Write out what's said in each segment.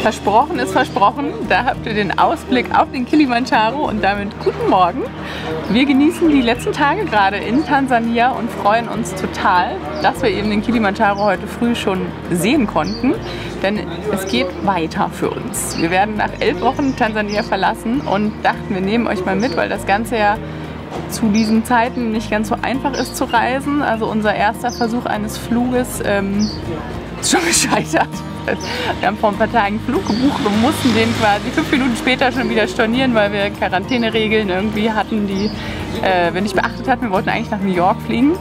Versprochen ist versprochen. Da habt ihr den Ausblick auf den Kilimanjaro und damit guten Morgen. Wir genießen die letzten Tage gerade in Tansania und freuen uns total, dass wir eben den Kilimanjaro heute früh schon sehen konnten. Denn es geht weiter für uns. Wir werden nach 11 Wochen Tansania verlassen und dachten, wir nehmen euch mal mit, weil das Ganze ja zu diesen Zeiten nicht ganz so einfach ist zu reisen. Also unser erster Versuch eines Fluges ist schon gescheitert. Wir haben vor ein paar Tagen einen Flug gebucht und mussten den quasi 5 Minuten später schon wieder stornieren, weil wir Quarantäneregeln irgendwie hatten, die wir nicht beachtet hatten. Wir wollten eigentlich nach New York fliegen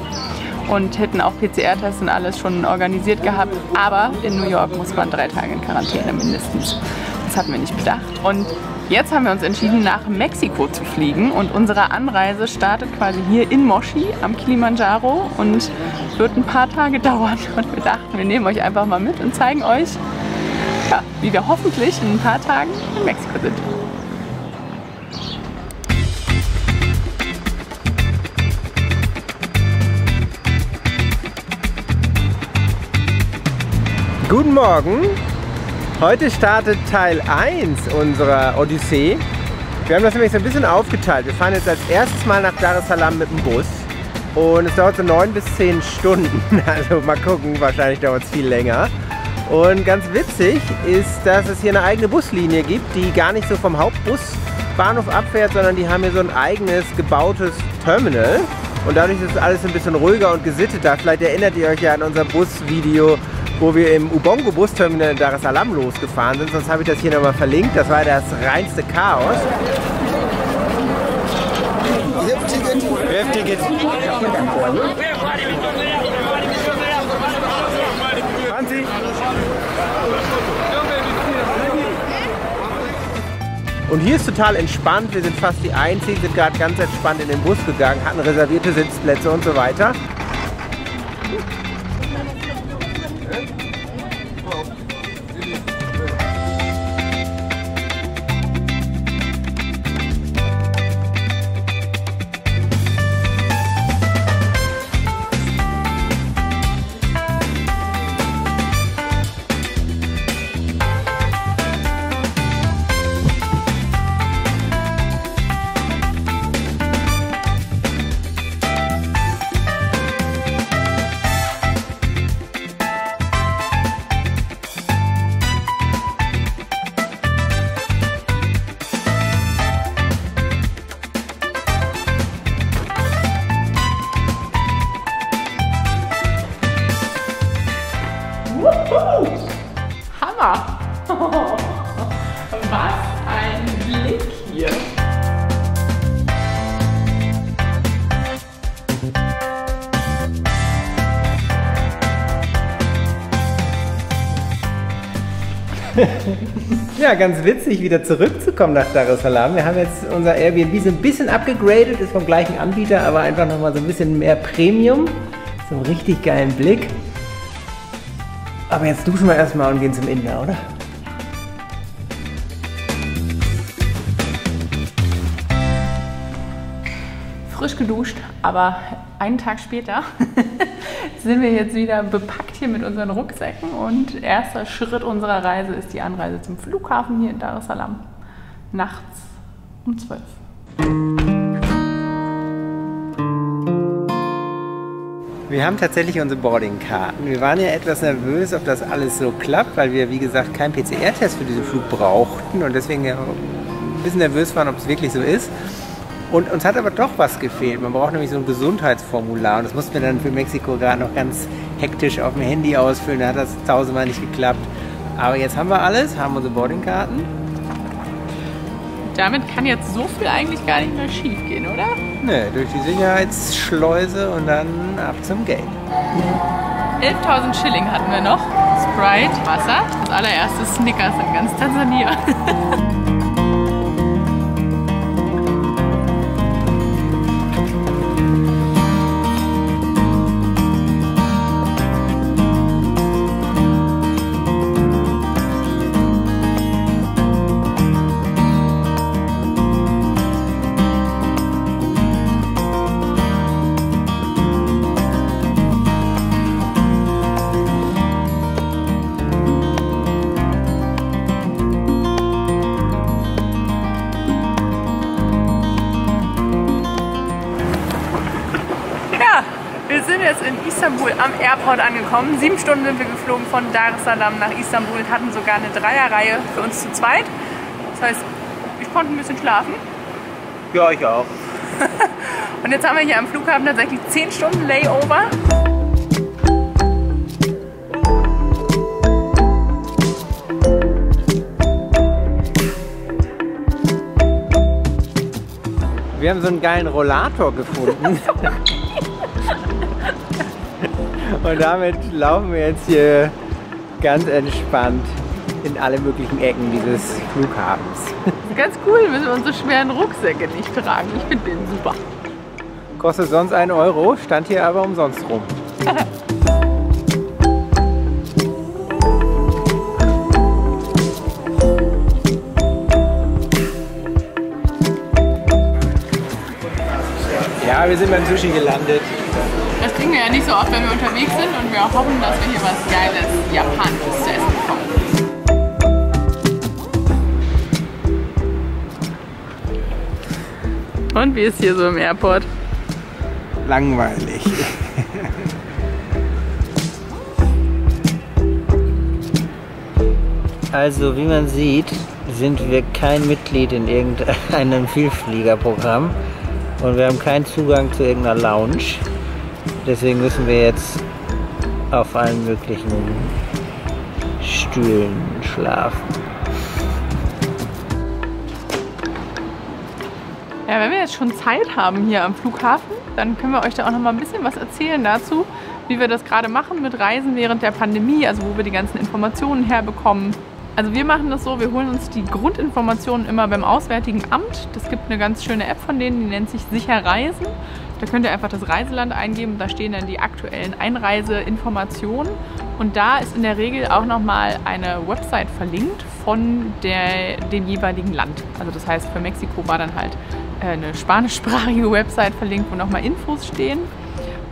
und hätten auch PCR-Tests und alles schon organisiert gehabt. Aber in New York muss man 3 Tage in Quarantäne mindestens. Das hatten wir nicht bedacht. Und jetzt haben wir uns entschieden, nach Mexiko zu fliegen und unsere Anreise startet quasi hier in Moshi am Kilimanjaro und wird ein paar Tage dauern. Und wir dachten, wir nehmen euch einfach mal mit und zeigen euch, ja, wie wir hoffentlich in ein paar Tagen in Mexiko sind. Guten Morgen! Heute startet Teil 1 unserer Odyssee. Wir haben das nämlich so ein bisschen aufgeteilt. Wir fahren jetzt als erstes Mal nach Dar es Salaam mit dem Bus. Und es dauert so 9 bis 10 Stunden. Also mal gucken, wahrscheinlich dauert es viel länger. Und ganz witzig ist, dass es hier eine eigene Buslinie gibt, die gar nicht so vom Hauptbusbahnhof abfährt, sondern die haben hier so ein eigenes gebautes Terminal. Und dadurch ist alles ein bisschen ruhiger und gesitteter. Vielleicht erinnert ihr euch ja an unser Busvideo, wo wir im Ubongo Busterminal in Dar es Salaam losgefahren sind. Sonst habe ich das hier nochmal verlinkt. Das war das reinste Chaos. Ticket. Und hier ist total entspannt. Wir sind fast die Einzigen, sind gerade ganz entspannt in den Bus gegangen, hatten reservierte Sitzplätze und so weiter. Hammer! Was ein Blick hier! Ja, ganz witzig, wieder zurückzukommen nach Dar es Salaam. Wir haben jetzt unser Airbnb so ein bisschen abgegradet, ist vom gleichen Anbieter, aber einfach nochmal so ein bisschen mehr Premium. So einen richtig geilen Blick. Aber jetzt duschen wir erstmal und gehen zum Inder, oder? Frisch geduscht, aber einen Tag später sind wir jetzt wieder bepackt hier mit unseren Rucksäcken und erster Schritt unserer Reise ist die Anreise zum Flughafen hier in Dar es Salaam. Nachts um 12. Wir haben tatsächlich unsere Boardingkarten. Wir waren ja etwas nervös, ob das alles so klappt, weil wir, wie gesagt, keinen PCR-Test für diesen Flug brauchten und deswegen ja ein bisschen nervös waren, ob es wirklich so ist. Und uns hat aber doch was gefehlt. Man braucht nämlich so ein Gesundheitsformular und das mussten wir dann für Mexiko gerade noch ganz hektisch auf dem Handy ausfüllen. Da hat das tausendmal nicht geklappt. Aber jetzt haben wir alles, haben unsere Boardingkarten. Damit kann jetzt so viel eigentlich gar nicht mehr schief gehen, oder? Ne, durch die Sicherheitsschleuse und dann ab zum Gate. 11.000 Schilling hatten wir noch. Sprite, Wasser, das allererste Snickers in ganz Tansania. Istanbul am Airport angekommen. 7 Stunden sind wir geflogen von Dar es Salaam nach Istanbul, hatten sogar eine Dreierreihe für uns zu zweit. Das heißt, ich konnte ein bisschen schlafen. Ja, ich auch. Und jetzt haben wir hier am Flughafen tatsächlich 10 Stunden Layover. Wir haben so einen geilen Rollator gefunden. Und damit laufen wir jetzt hier ganz entspannt in alle möglichen Ecken dieses Flughafens. Ganz cool, müssen wir unsere schweren Rucksäcke nicht tragen. Ich finde den super. Kostet sonst 1 Euro, stand hier aber umsonst rum. Ja, wir sind beim Sushi gelandet. Das kriegen wir ja nicht so oft, wenn wir unterwegs sind, und wir hoffen, dass wir hier was Geiles Japanisches zu essen bekommen. Und wie ist hier so im Airport? Langweilig. Also wie man sieht, sind wir kein Mitglied in irgendeinem Vielfliegerprogramm und wir haben keinen Zugang zu irgendeiner Lounge. Deswegen müssen wir jetzt auf allen möglichen Stühlen schlafen. Ja, wenn wir jetzt schon Zeit haben hier am Flughafen, dann können wir euch da auch noch mal ein bisschen was erzählen dazu, wie wir das gerade machen mit Reisen während der Pandemie, also wo wir die ganzen Informationen herbekommen. Also wir machen das so, wir holen uns die Grundinformationen immer beim Auswärtigen Amt. Das gibt eine ganz schöne App von denen, die nennt sich Sicher Reisen. Da könnt ihr einfach das Reiseland eingeben, da stehen dann die aktuellen Einreiseinformationen. Und da ist in der Regel auch nochmal eine Website verlinkt von dem jeweiligen Land. Also das heißt, für Mexiko war dann halt eine spanischsprachige Website verlinkt, wo nochmal Infos stehen.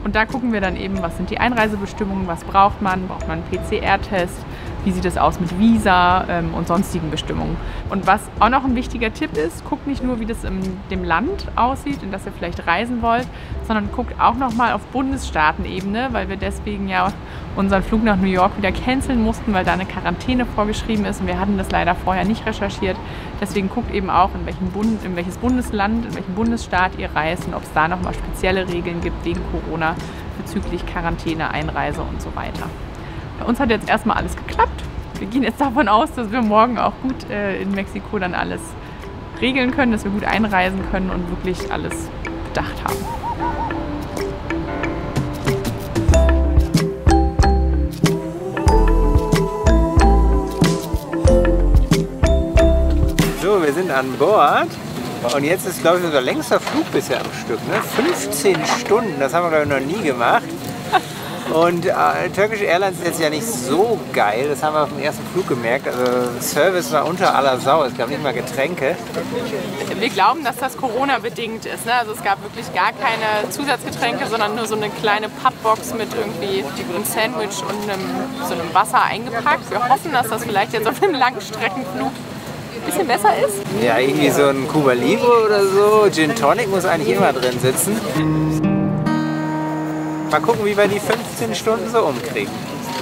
Und da gucken wir dann eben, was sind die Einreisebestimmungen, was braucht man einen PCR-Test, wie sieht es aus mit Visa und sonstigen Bestimmungen. Und was auch noch ein wichtiger Tipp ist, guckt nicht nur, wie das in dem Land aussieht, in das ihr vielleicht reisen wollt, sondern guckt auch nochmal auf Bundesstaatenebene, weil wir deswegen ja unseren Flug nach New York wieder canceln mussten, weil da eine Quarantäne vorgeschrieben ist und wir hatten das leider vorher nicht recherchiert. Deswegen guckt eben auch, in welches Bundesland, in welchen Bundesstaat ihr reist und ob es da nochmal spezielle Regeln gibt wegen Corona bezüglich Quarantäne, Einreise und so weiter. Bei uns hat jetzt erstmal alles geklappt. Wir gehen jetzt davon aus, dass wir morgen auch gut in Mexiko dann alles regeln können, dass wir gut einreisen können und wirklich alles bedacht haben. So, wir sind an Bord und jetzt ist, glaube ich, unser längster Flug bisher am Stück. Ne? 15 Stunden, das haben wir, glaube ich, noch nie gemacht. Und Turkish Airlines ist jetzt ja nicht so geil, das haben wir auf dem ersten Flug gemerkt. Also Service war unter aller Sau, es gab nicht mal Getränke. Wir glauben, dass das Corona-bedingt ist. Ne? Also es gab wirklich gar keine Zusatzgetränke, sondern nur so eine kleine Pappbox mit irgendwie einem Sandwich und so einem Wasser eingepackt. Wir hoffen, dass das vielleicht jetzt auf einem Langstreckenflug ein bisschen besser ist. Ja, irgendwie so ein Cuba Libre oder so. Gin Tonic muss eigentlich immer drin sitzen. Mal gucken, wie wir die 15 Stunden so umkriegen.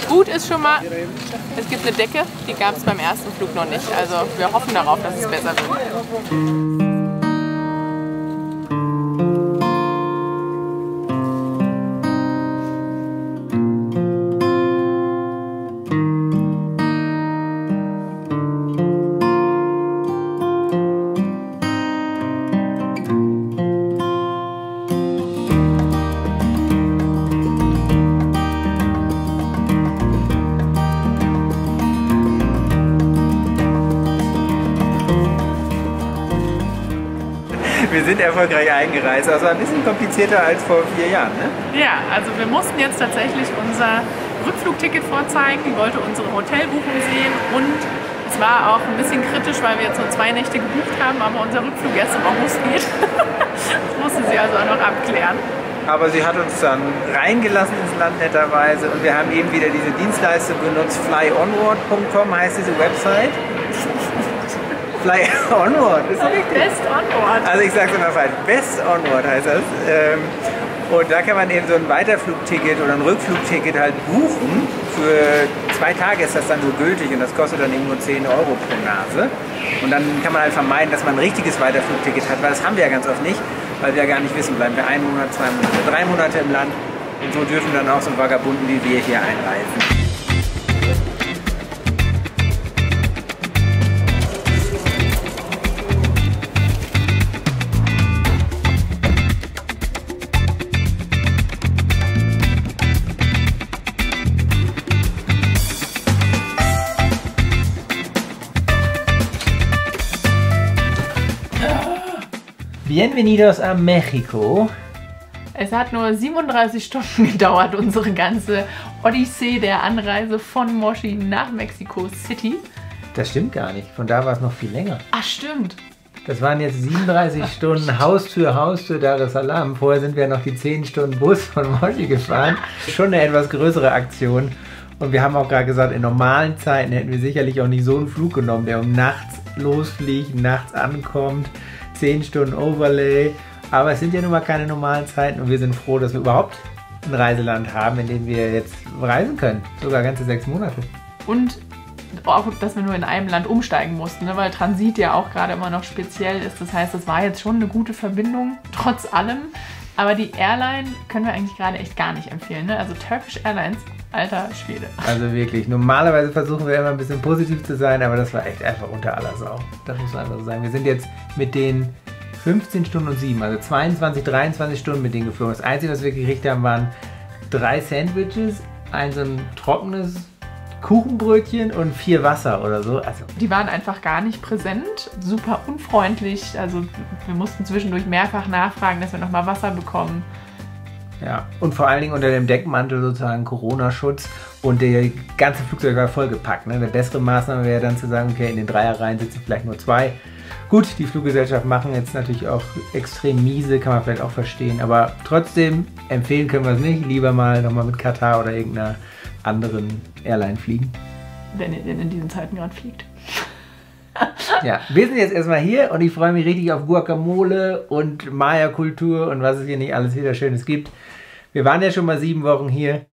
Gut ist schon mal, es gibt eine Decke, die gab es beim ersten Flug noch nicht. Also wir hoffen darauf, dass es besser wird. Wir sind erfolgreich eingereist, also ein bisschen komplizierter als vor 4 Jahren, ne? Ja, also wir mussten jetzt tatsächlich unser Rückflugticket vorzeigen, wollte unsere Hotelbuchung sehen und es war auch ein bisschen kritisch, weil wir jetzt nur 2 Nächte gebucht haben, aber unser Rückflug erst im August geht. Das musste sie also auch noch abklären. Aber sie hat uns dann reingelassen ins Land netterweise und wir haben eben wieder diese Dienstleistung benutzt, flyonward.com heißt diese Website. Fly Onward, ist das richtig? Best Onward. Also ich sag's immer falsch. Best Onward heißt das. Und da kann man eben so ein Weiterflugticket oder ein Rückflugticket halt buchen. Für 2 Tage ist das dann nur gültig und das kostet dann eben nur 10 Euro pro Nase. Und dann kann man halt vermeiden, dass man ein richtiges Weiterflugticket hat, weil das haben wir ja ganz oft nicht, weil wir ja gar nicht wissen, bleiben wir 1 Monat, 2 Monate, 3 Monate im Land. Und so dürfen dann auch so Vagabunden wie wir hier einreisen. Bienvenidos a México. Es hat nur 37 Stunden gedauert, unsere ganze Odyssee der Anreise von Moshi nach Mexico City. Das stimmt gar nicht. Von da war es noch viel länger. Ach, stimmt. Das waren jetzt 37 Stunden Haustür Dar es Salaam. Vorher sind wir noch die 10 Stunden Bus von Moshi gefahren. Schon eine etwas größere Aktion. Und wir haben auch gerade gesagt, in normalen Zeiten hätten wir sicherlich auch nicht so einen Flug genommen, der um nachts losfliegt, nachts ankommt. 10 Stunden Overlay, aber es sind ja nun mal keine normalen Zeiten und wir sind froh, dass wir überhaupt ein Reiseland haben, in dem wir jetzt reisen können, sogar ganze 6 Monate. Und auch, dass wir nur in einem Land umsteigen mussten, ne? Weil Transit ja auch gerade immer noch speziell ist, das heißt, es war jetzt schon eine gute Verbindung, trotz allem, aber die Airline können wir eigentlich gerade echt gar nicht empfehlen, ne? Also Turkish Airlines, alter Schwede. Also wirklich, normalerweise versuchen wir immer ein bisschen positiv zu sein, aber das war echt einfach unter aller Sau. Das muss man einfach so sagen. Wir sind jetzt mit den 15 Stunden und 7, also 22, 23 Stunden mit denen geflogen. Das Einzige, was wir gekriegt haben, waren 3 Sandwiches, ein so ein trockenes Kuchenbrötchen und 4 Wasser oder so. Also die waren einfach gar nicht präsent, super unfreundlich. Also wir mussten zwischendurch mehrfach nachfragen, dass wir nochmal Wasser bekommen. Ja, und vor allen Dingen unter dem Deckmantel sozusagen Corona-Schutz und der ganze Flugzeug war vollgepackt. Ne? Eine bessere Maßnahme wäre dann zu sagen, okay, in den Dreierreihen sitzen vielleicht nur 2. Gut, die Fluggesellschaft machen jetzt natürlich auch extrem miese, kann man vielleicht auch verstehen, aber trotzdem empfehlen können wir es nicht. Lieber mal nochmal mit Katar oder irgendeiner anderen Airline fliegen. Wenn ihr denn in diesen Zeiten gerade fliegt. Ja, wir sind jetzt erstmal hier und ich freue mich richtig auf Guacamole und Maya-Kultur und was es hier nicht alles wieder Schönes gibt. Wir waren ja schon mal 7 Wochen hier.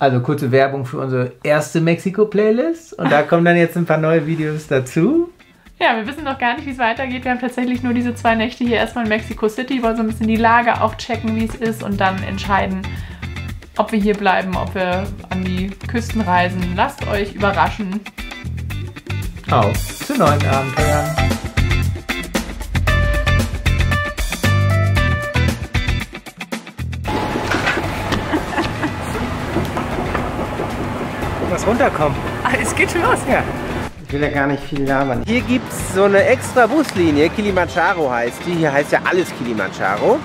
Also kurze Werbung für unsere erste Mexiko-Playlist und da kommen dann jetzt ein paar neue Videos dazu. Ja, wir wissen noch gar nicht, wie es weitergeht. Wir haben tatsächlich nur diese 2 Nächte hier erstmal in Mexico City, wollen so ein bisschen die Lage auch checken, wie es ist und dann entscheiden, ob wir hier bleiben, ob wir an die Küsten reisen. Lasst euch überraschen. Auf zu neuen Abenteuern. Was runterkommen. Ah, es geht schon los. Ja. Ich will ja gar nicht viel labern. Hier gibt es so eine extra Buslinie, Kilimanjaro heißt die. Hier heißt ja alles Kilimanjaro.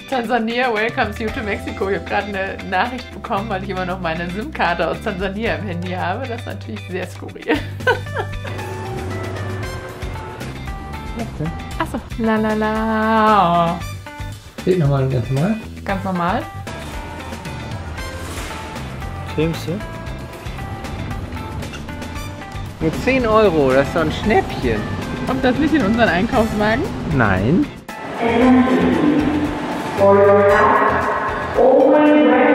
Tansania welcomes you to Mexico. Ich habe gerade eine Nachricht bekommen, weil ich immer noch meine SIM-Karte aus Tansania im Handy habe. Das ist natürlich sehr skurril. Achso. La la la. Steht nochmal ganz normal. Ganz normal. Filmst du? Nur 10 Euro, das ist doch ein Schnäppchen. Kommt das nicht in unseren Einkaufswagen? Nein. For your house, always